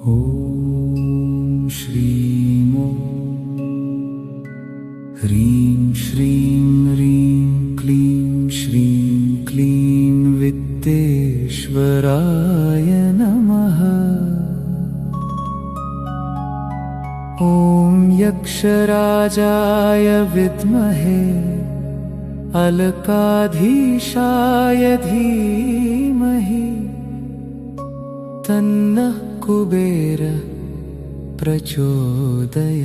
ॐ श्रीं ह्रीं श्रीं ह्रीं क्लीं श्रीं क्लीं वित्तेश्वराय नमः। ॐ यक्षराजाय विद्महे अलकाधीशाय धीमहि तन्नः कुबेर प्रचोदयात्।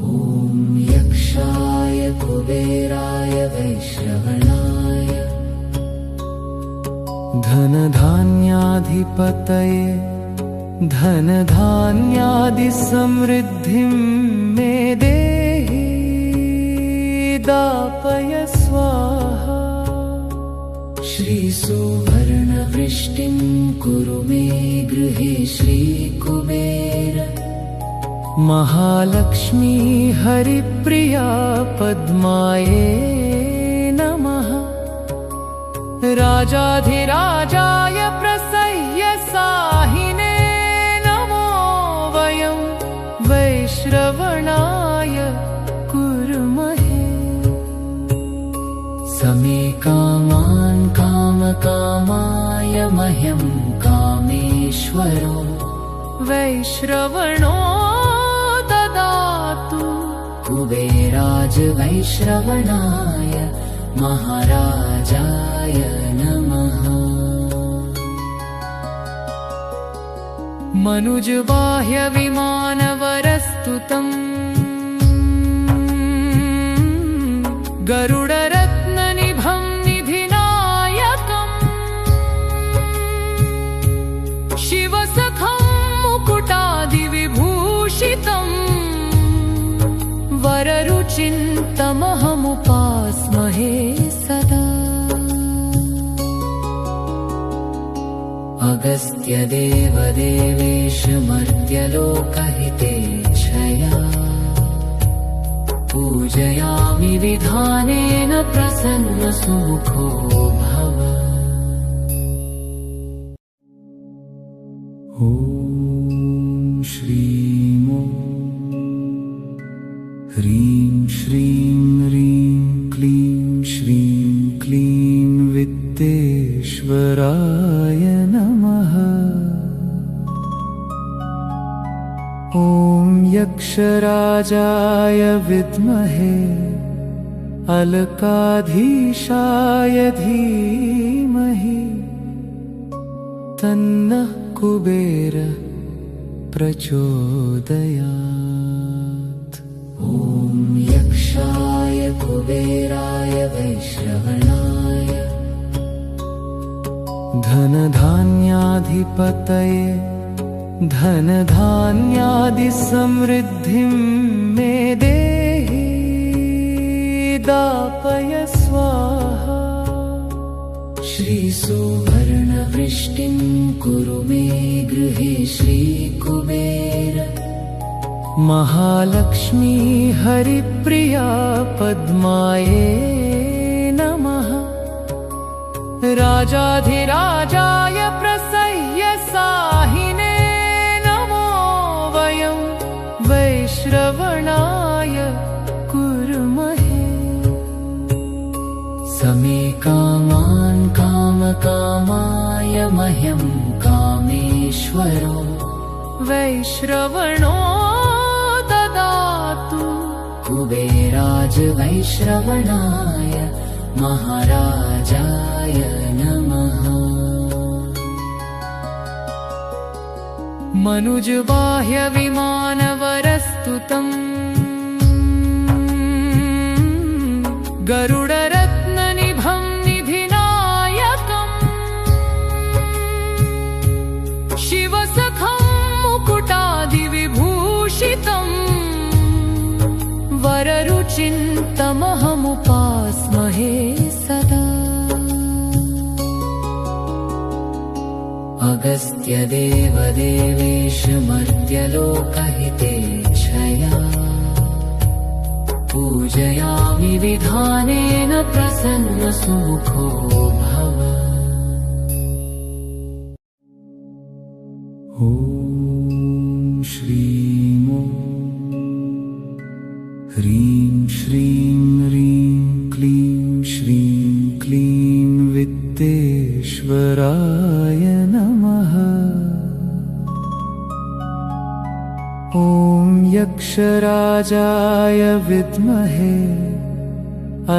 ॐ यक्षाय कुबेराय वैश्रवणाय धनधान्याधिपतये धनधान्यादिसमृद्धिं मे देहि दापय स्वाहा। श्रीसुवर्णवृष्टिं कुरु मे गृहे श्रीकुबेर। महालक्ष्मी हरिप्रिया पद्माये नमः। राजाधिराजाय प्रसह्य साहिने नमो वयं वैश्रवणाय कुर्महे। समे कामान् कामकामाय मह्यं कामेश्वरो वैश्रवणो ददातु। कुबेराज वैश्रवणाय महाराजाय नमः। मनुजबाह्यविमानवरस्तुतं गरुडरत्ननिभं निधिनायकम् शिवसखं मुकुटादिविभूषितम् वररुचिन्तमहमुपास्महे सदा। अगस्त्यदेवदेवेश मर्त्यलोकहितेच्छया पूजयामि विधानेन प्रसन्नसुमुखो भव। ॐ श्रीं ह्रीं श्रीं ह्रीं क्लीं श्रीं क्लीं वित्तेश्वराय नमः। ॐ यक्षराजाय विद्महे अलकाधीशाय धीमहि तन्नः कुबेर प्रचोदयात्। ॐ यक्षाय कुबेराय वैश्रवणाय धनधान्याधिपतये धनधान्यादिसमृद्धिं मे देहि दापय स्वाहा। श्रीसुवर्णवृष्टिं कुरु मे गृहे श्रीकुबेर। महालक्ष्मी हरिप्रिया पद्माये नमः। राजाधिराजाय प्रसह्य साहिने नमो वयं वैश्रवणाय कुर्महे। समे कामान् कामकामाय मह्यं कामेश्वरो वैश्रवणो ददातु। कुबेराज वैश्रवणाय महाराजाय नमः। मनुजबाह्यविमानवरस्तुतं गरुडरत्ननिभं निधिनायकम् शिवसखं मुकुटादिविभूषितम् वररुचिन्तमहमुपास्महे सदा। अगस्त्यदेवदेवेश मर्त्यलोकहितेच्छया पूजयामि विधानेन प्रसन्नसुमुखो भव। ॐ श्रीं ह्रीं श्रीं ह्रीं क्लीं श्रीं क्लीं वित्तेश्वराय नमः। ॐ यक्षराजाय विद्महे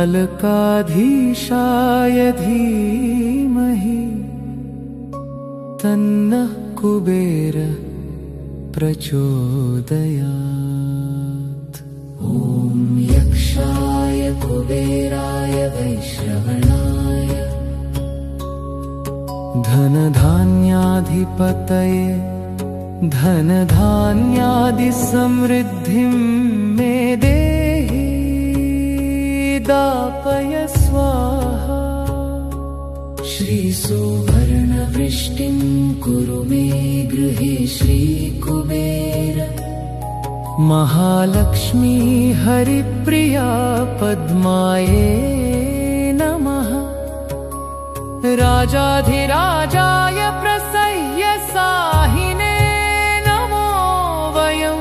अलकाधीशाय धीमहि तन्नः कुबेर प्रचोदयात्। ॐ यक्षाय कुबेराय वैश्रवणाय धनधान्याधिपतये धनधान्यादिसमृद्धिं मे देहि दापय स्वाहा। श्रीसुवर्णवृष्टिं कुरु मे गृहे श्रीकुबेर। महालक्ष्मी हरिप्रिया पद्माये नमः। राजाधिराजाय प्रसह्य साहिने नमो वयं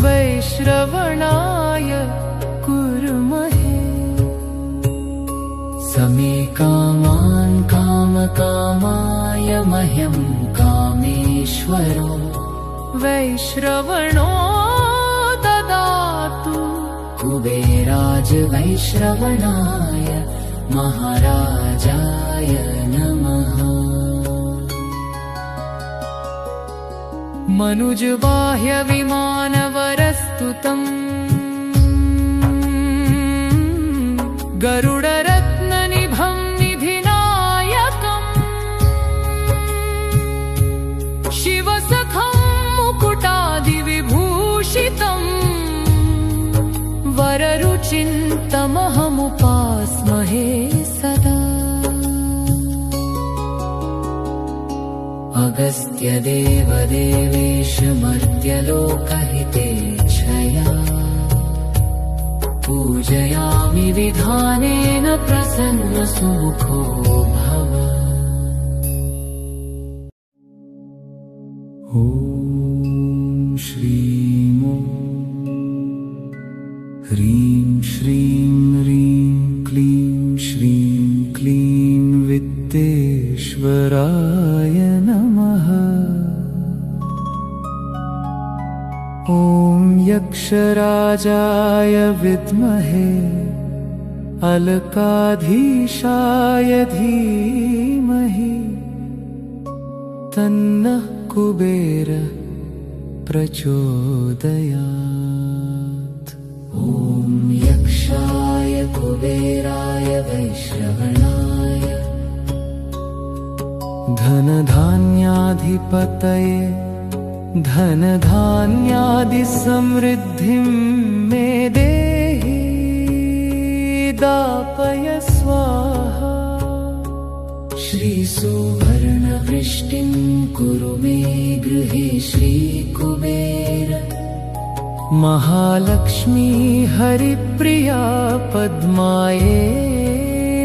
वैश्रवणाय कुर्महे। समे कामान् कामकामाय मह्यं कामेश्वरो वैश्रवणो ददातु। कुबेराज वैश्रवणाय महाराजाय नमः। मनुजबाह्य विमानवरस्तुतम् गरुडरत्ननिभं निधिनायकम् शिवसखं मुकुटादिविभूषितम् वररुचिन्तमहमुपास्महे सदा। अगस्त्यदेवदेवेश मर्त्यलोकहितेच्छया पूजयामि विधानेन प्रसन्नसुमुखो भव। ॐ श्रीं ह्रीं श्रीं ह्रीं क्लीं श्रीं क्लीं वित्तेश्वराय नमः। ॐ यक्षराजाय विद्महे अलकाधीशाय धीमहि तन्नः कुबेर प्रचोदयात्। ॐ यक्षाय कुबेराय वैश्रवणाय धनधान्याधिपतये धनधान्यादिसमृद्धिं मे देहि दापय स्वाहा। श्रीसुवर्णवृष्टिं कुरु मे गृहे श्रीकुबेर। महालक्ष्मी हरिप्रिया पद्माये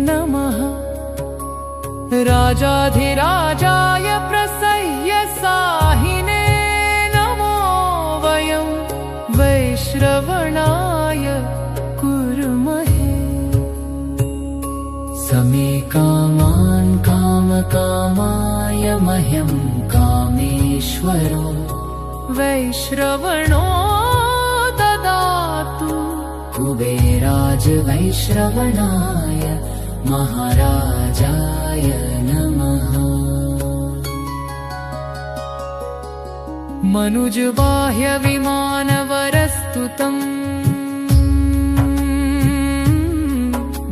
नमः। राजाधिराजाय प्रसह्य साहिने नमो वयं वैश्रवणाय कुर्महे। समे कामान् कामकामाय मह्यं कामेश्वरो वैश्रवणो ददातु। कुबेराज वैश्रवणाय महाराजाय नमः। मनुजबाह्य विमानवरस्तुतम्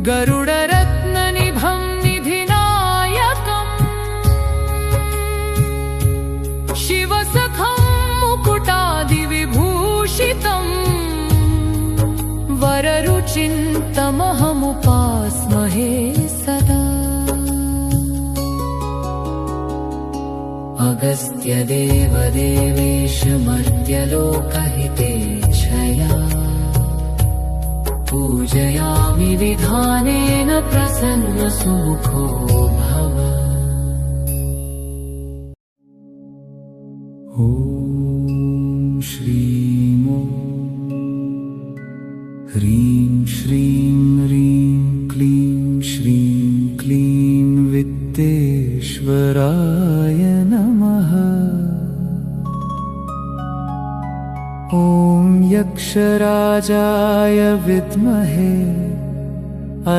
गरुडरत्ननिभं निधिनायकम् शिवसखं मुकुटादिविभूषितम् वररुचिन्तमहमुपास्महे सदा। अगस्त्यदेवदेवेश मर्त्यलोकहितेच्छया पूजयामि विधानेन प्रसन्नसुमुखो भव। ॐ श्रीं ह्रीं श्रीं ह्रीं क्लीं श्रीं क्लीं वित्तेश्वराय नमः। ॐ यक्षराजाय विद्महे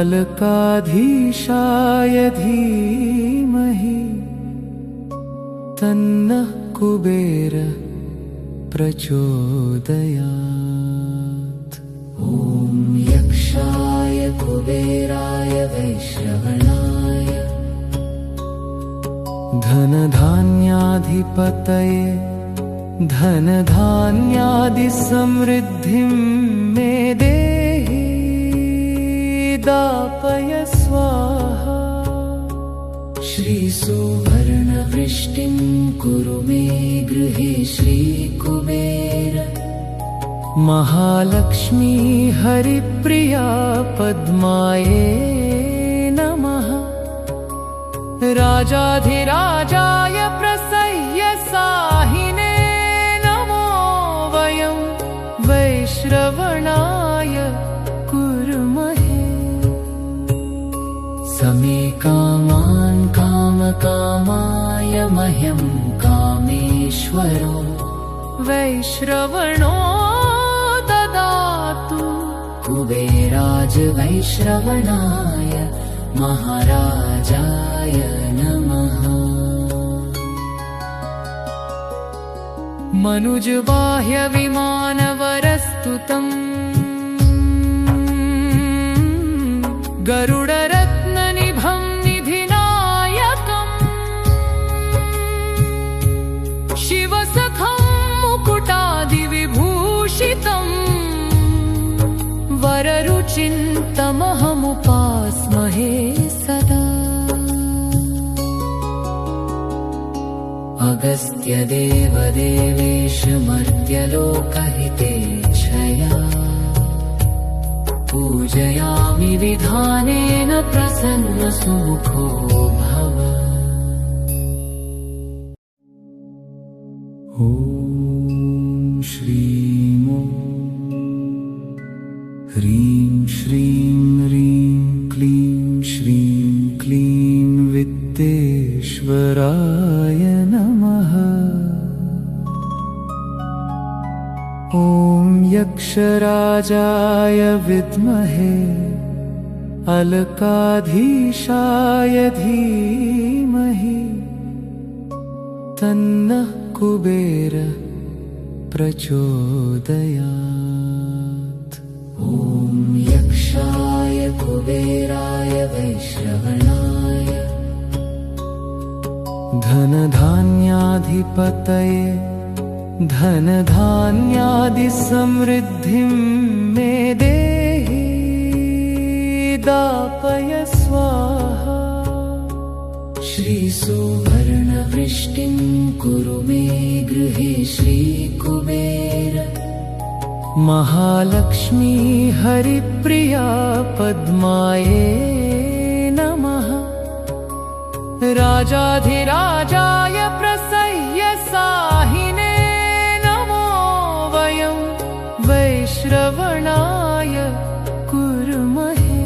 अलकाधीशाय धीमहि तन्नः कुबेर प्रचोदयात्। ॐ यक्षाय कुबेराय वैश्रवणाय धनधान्याधिपतये धनधान्यादिसमृद्धिं मे देहि दापय स्वाहा। श्रीसुवर्णवृष्टिं कुरु मे गृहे श्रीकुबेर। महालक्ष्मी हरिप्रिया पद्माये नमः। राजाधिराजाय प्रसह्य साहिने नमो वयं वैश्रवणाय कुर्महे। समे कामान् कामकामाय मह्यं कामेश्वरो वैश्रवणो ददातु। कुबेराज वैश्रवणाय महाराजाय नमः। मनुजबाह्य विमानवरस्तुतम् गरुडरत्ननिभं निधिनायकम् शिवसखं मुकुटादिविभूषितम् वररुचिन्तमहमुपास्महे सदा। अगस्त्यदेवदेवेश मर्त्यलोकहितेच्छया पूजयामि विधानेन प्रसन्नसुमुखो भव। ॐ श्रीं ह्रीं श्रीं ह्रीं क्लीं श्रीं क्लीं वित्तेश्वराय नमः। ॐ यक्षराजाय विद्महे अलकाधीशाय धीमहि तन्नः कुबेर प्रचोदयात्। ॐ यक्षाय कुबेराय वैश्रवणाय धनधान्याधिपतये धनधान्यादिसमृद्धिं मे देहि दापय स्वाहा। श्रीसुवर्णवृष्टिं कुरु मे गृहे श्रीकुबेर। महालक्ष्मी हरिप्रिया पद्माये नमः। राजाधिराजाय प्रसह्य साहिने नमो वयं वैश्रवणाय कुर्महे।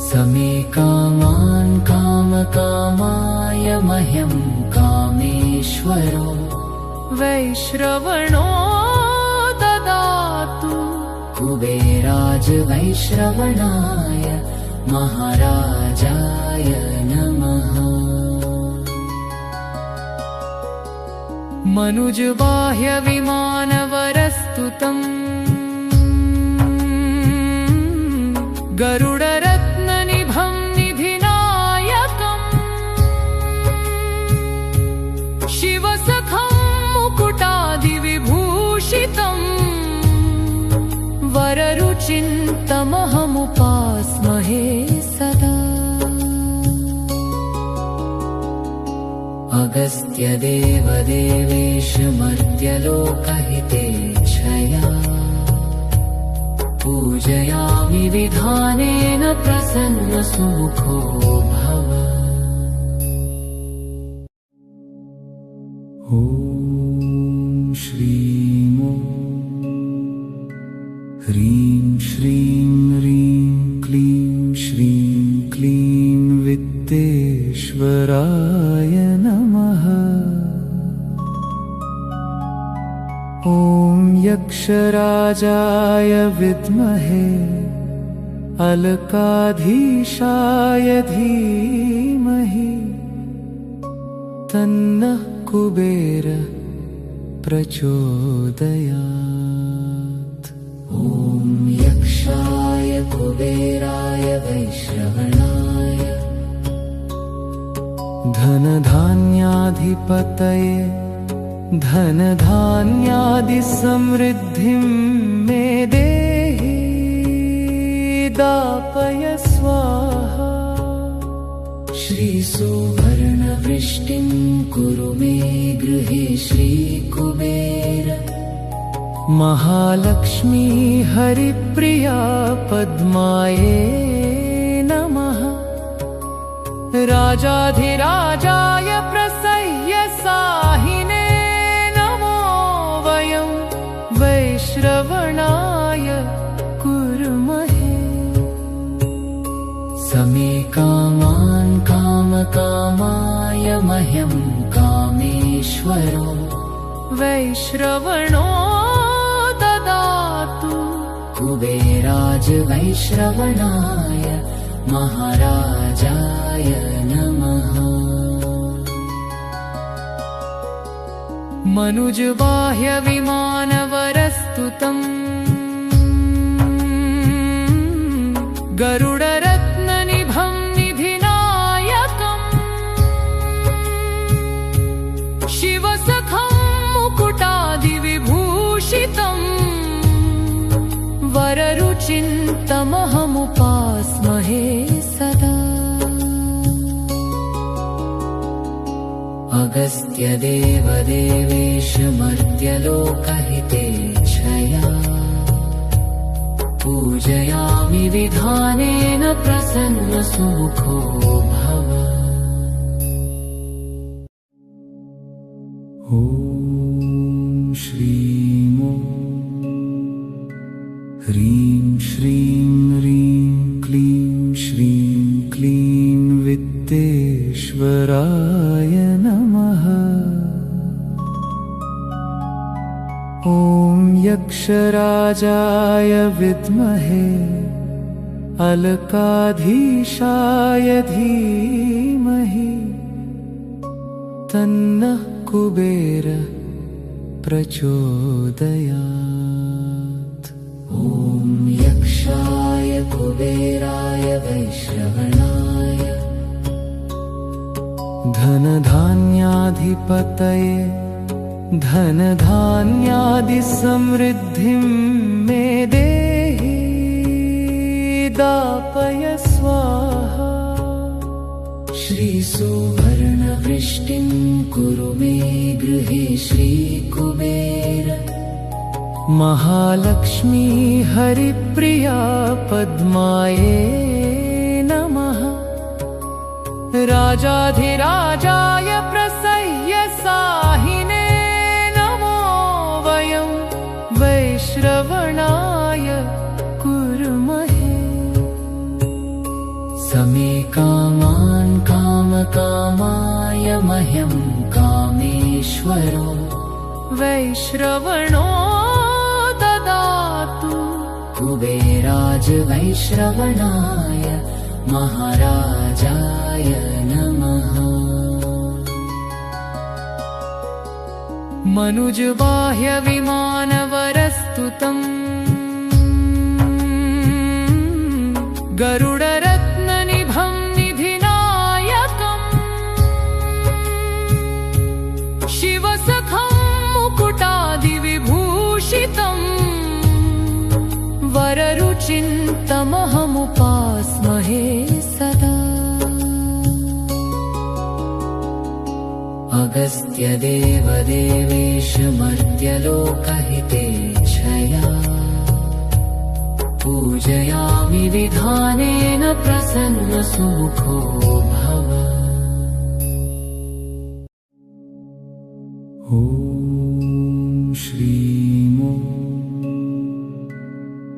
समे कामान् कामकामाय मह्यं कामेश्वरो वैश्रवणो ददातु। कुबेराज वैश्रवणाय महाराजाय नमः। मनुजबाह्य विमानवरस्तुतम् गरुडरत्ननिभं निधिनायकम् शिवसखं मुकुटादिविभूषितम् वररुचिन्तमहमुपास्महे सदा। अगस्त्यदेवदेवेश मर्त्यलोकहितेच्छया पूजयामि विधानेन प्रसन्नसुमुखो भव। ॐ ॐ श्रीं ह्रीं श्रीं ह्रीं क्लीं श्रीं क्लीं वित्तेश्वराय नमः। ॐ यक्षराजाय विद्महे अलकाधीशाय धीमहि तन्नः कुबेर प्रचोदयात्। ॐ यक्षाय कुबेराय वैश्रवणाय धनधान्याधिपतये धनधान्यादिसमृद्धिं मे देहि दापय स्वाहा। श्रीसुवर्णवृष्टिं कुरु मे गृहे श्रीकुबेर। महालक्ष्मी हरिप्रिया पद्माये नमः। राजाधिराजाय प्रसह्य साहिने नमो वयं वैश्रवणाय कुर्महे। समे कामान् कामकामाय मह्यं कामेश्वरो वैश्रवणो ददातु। कुबेराज वैश्रवणाय महाराजाय नमः। मनुजबाह्य विमानवरस्तुतम् गरुडरत्ननिभं निधिनायकम् शिवसखं मुकुटादिविभूषितम् वररुचिन्तमहमुपास्महे सदा। अगस्त्यदेवदेवेश मर्त्यलोकहितेच्छया पूजयामि विधानेन प्रसन्नसुमुखो भव। ॐ श्रीं ह्रीं श्रीं ह्रीं क्लीं श्रीं क्लीं वित्तेश्वराय नमः। ॐ यक्षराजाय विद्महे अलकाधीशाय धीमहि तन्नः कुबेर प्रचोदयात्। ॐ यक्षाय कुबेराय वैश्रवणाय धनधान्याधिपतये धनधान्यादिसमृद्धिं मे देहि दापय स्वाहा। श्रीसुवर्णवृष्टिं कुरु मे गृहे श्रीकुबेर। महालक्ष्मी हरिप्रिया पद्माये नमः। राजाधिराजाय प्रसह्य साहिने नमो वयं वैश्रवणाय कुर्महे। समे कामान् कामकामाय मह्यं कामेश्वरो वैश्रवणो ददातु। कुबेराज वैश्रवणाय महाराजाय नमः। मनुजबाह्य विमानवरस्तुतम् गरुडरत्ननिभं निधिनायकम् शिवसखं मुकुटादिविभूषितम् वररुचिन्तमहमुपास्महे सदा। अगस्त्यदेवदेवेश मर्त्यलोकहितेच्छया पूजयामि विधानेन प्रसन्नसुमुखो भव। ॐ ॐ श्रीं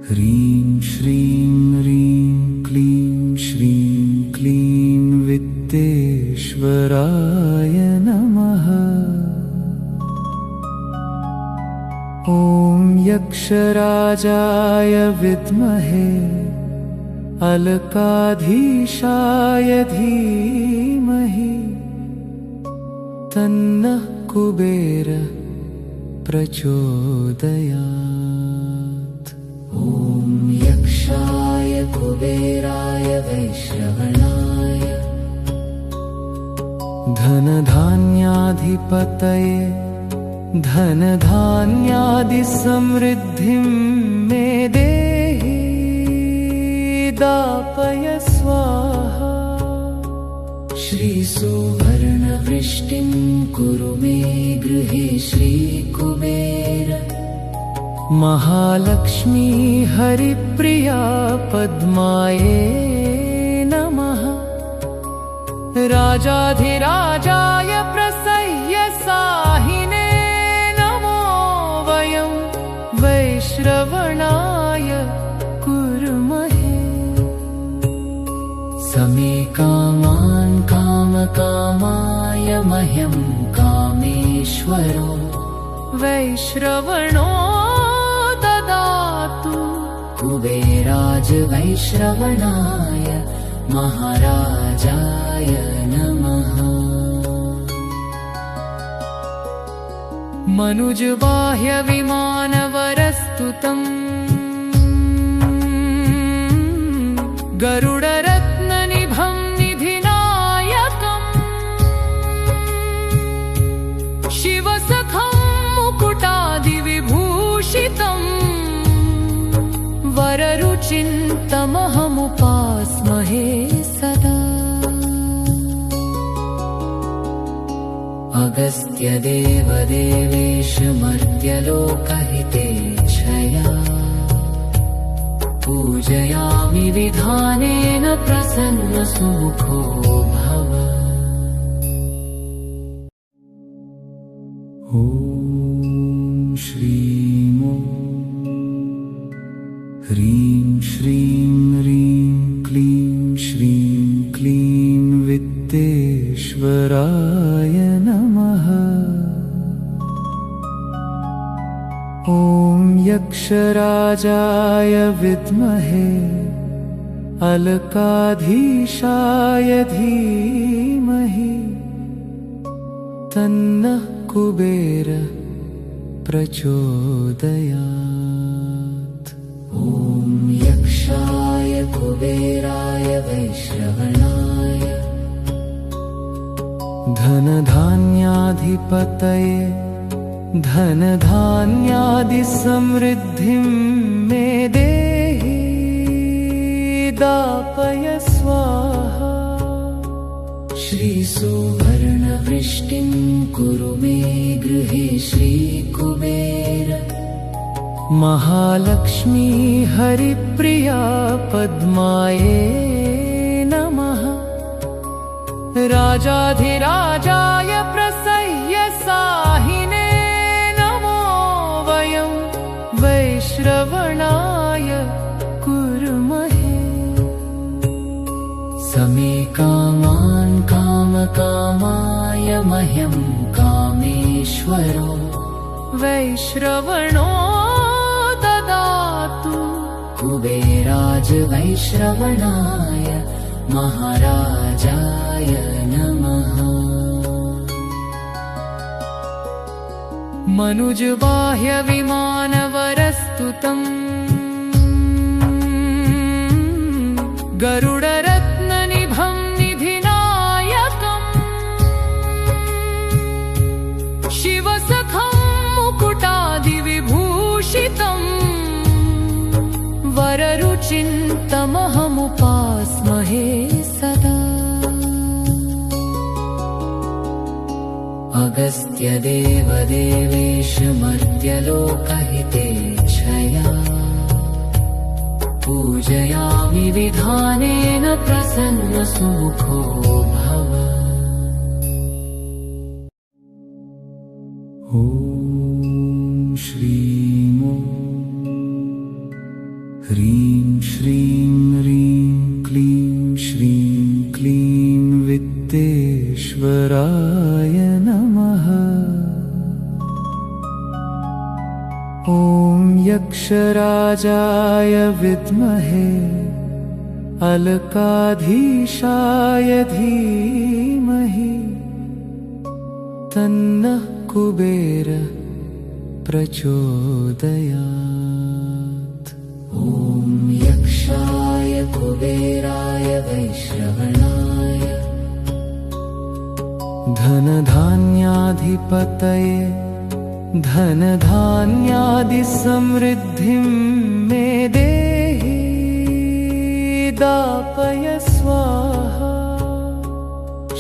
ह्रीं श्रीं ह्रीं क्लीं श्रीं क्लीं वित्तेश्वराय नमः। ॐ यक्षराजाय विद्महे अलकाधीशाय धीमहि तन्नः कुबेर प्रचोदयात्। ॐ यक्षाय कुबेराय वैश्रवणाय धनधान्याधिपतये धनधान्यादिसमृद्धिं मे देहि दापय स्वाहा। श्रीसुवर्णवृष्टिं कुरु मे गृहे श्रीकुबेर। महालक्ष्मी हरिप्रिया पद्माये नमः। राजाधिराजाय प्रसह्य साहिने नमो वयं वैश्रवणाय कुर्महे। समे कामान् कामकामाय मह्यं कामेश्वरो वैश्रवणो ददातु। कुबेराज वैश्रवणाय महाराजाय नमः। मनुजबाह्य विमानवरस्तुतम् गरुडरत्ननिभं निधिनायकम् शिवसखं मुकुटादिविभूषितम् वररुचिन्तमहमुपास्महे सदा। अगस्त्यदेवदेवेश मर्त्यलोकहितेच्छया पूजयामि विधानेन प्रसन्नसुमुखो भव। ॐ श्रीं ह्रीं श्रीं ह्रीं क्लीं श्रीं क्लीं वित्तेश्वराय नमः। ॐ यक्षराजाय विद्महे अलकाधीशाय धीमहि तन्नः कुबेर प्रचोदयात्। ॐ यक्षाय कुबेराय वैश्रवणाय धनधान्याधिपतये धनधान्यादिसमृद्धिं मे देहि दापय स्वाहा। श्रीसुवर्णवृष्टिं कुरु मे गृहे श्रीकुबेर। महालक्ष्मी हरिप्रिया पद्माये नमः। राजाधिराजाय प्रसह्य साहिने नमो वयं वैश्रवणाय कुर्महे। समे कामान् कामकामाय मह्यं कामेश्वरो वैश्रवणो ददातु। कुबेराज वैश्रवणाय महाराजाय नमः। मनुजबाह्य विमानवरस्तुतम् गरुडरत्ननिभं निधिनायकम् शिवसखं मुकुटादिविभूषितम् वररुचिन्तमहमुपास्महे सदा। अगस्त्यदेवदेवेश मर्त्यलोकहितेच्छया पूजयामि विधानेन प्रसन्नसुमुखो भव। ॐ ॐ श्रीं ह्रीं श्रीं ह्रीं क्लीं श्रीं क्लीं वित्तेश्वराय नमः। ॐ यक्षराजाय विद्महे अलकाधीशाय धीमहि तन्नः कुबेर प्रचोदयात्। ॐ यक्षाय कुबेराय वैश्रवणाय धनधान्याधिपतये धनधान्यादिसमृद्धिं मे देहि दापय स्वाहा।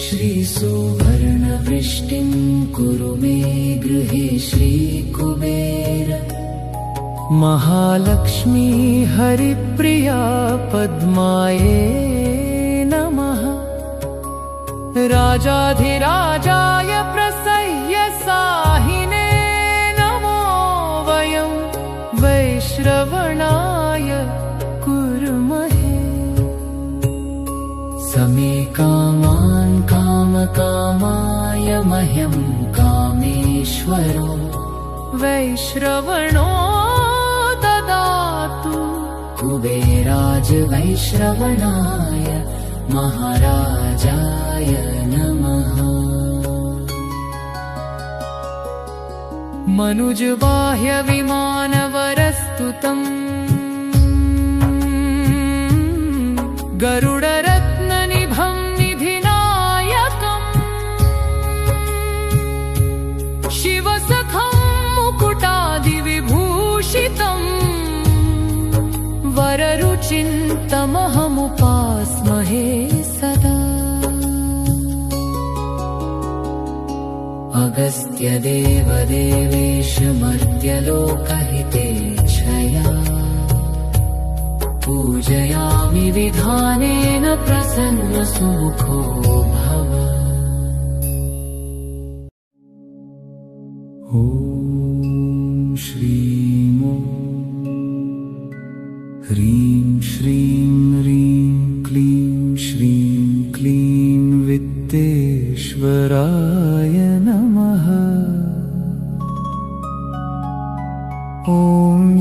श्रीसुवर्णवृष्टिं कुरु मे गृहे श्रीकुबेर। महालक्ष्मी हरिप्रिया पद्माये नमः। राजाधिराजाय प्रसह्य साहिने नमो वयं वैश्रवणाय कुर्महे। समे कामान् कामकामाय मह्यं कामेश्वरो वैश्रवणो ददातु। कुबेराज वैश्रवणाय महाराजाय नमः। मनुजबाह्य विमानवरस्तुतम् गरुडरत्ननिभं निधिनायकम् शिवसखं मुकुटादिविभूषितम् वररुचिन्तमहमुपास्महे सदा। अगस्त्यदेवदेवेश मर्त्यलोकहितेच्छया पूजयामि विधानेन प्रसन्नसुमुखो भव। ॐ श्रीं ह्रीं श्रीं ह्रीं क्लीं श्रीं क्लीं वित्तेश्वराय नमः। ॐ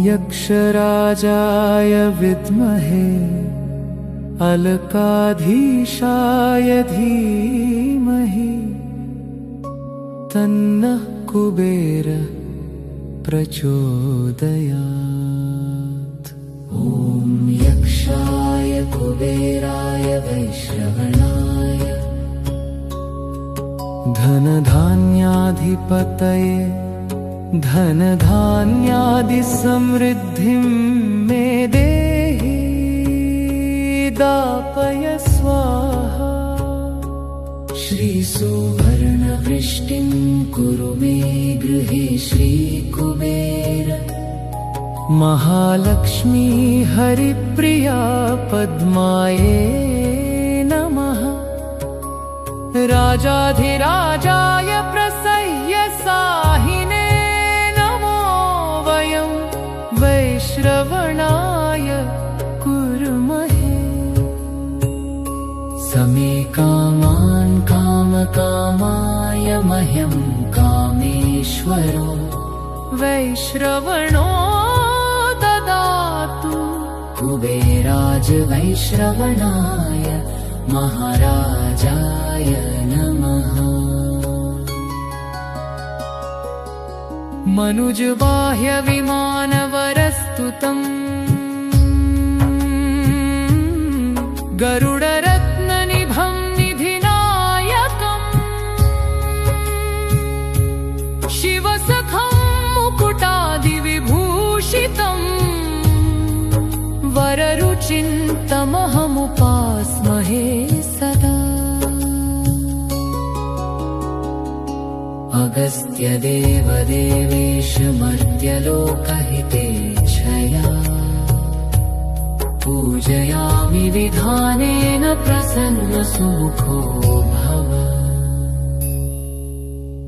यक्षराजाय विद्महे अलकाधीशाय धीमहि तन्नः कुबेर प्रचोदयात्। ॐ यक्षाय कुबेराय वैश्रवणाय धनधान्याधिपतये धनधान्यादिसमृद्धिं मे देहि दापय स्वाहा। श्रीसुवर्णवृष्टिं कुरु मे गृहे श्रीकुबेर। महालक्ष्मी हरिप्रिया पद्माये नमः। राजाधिराजाय प्रसह्य साहिने नमो वयं वैश्रवणाय कुर्महे। समे कामान् कामकामाय मह्यं कामेश्वरो वैश्रवणो ददातु। कुबेराज वैश्रवणाय महाराजाय नमः। मनुजबाह्य विमानवरस्तुतम् गरुडरत्ननिभं निधिनायकम् शिवसखं मुकुटादिविभूषितम् वररुचिन्तमहमुपास्महे सदा। अगस्त्यदेवदेवेश मर्त्यलोकहितेच्छया पूजयामि विधानेन प्रसन्नसुमुखो भव।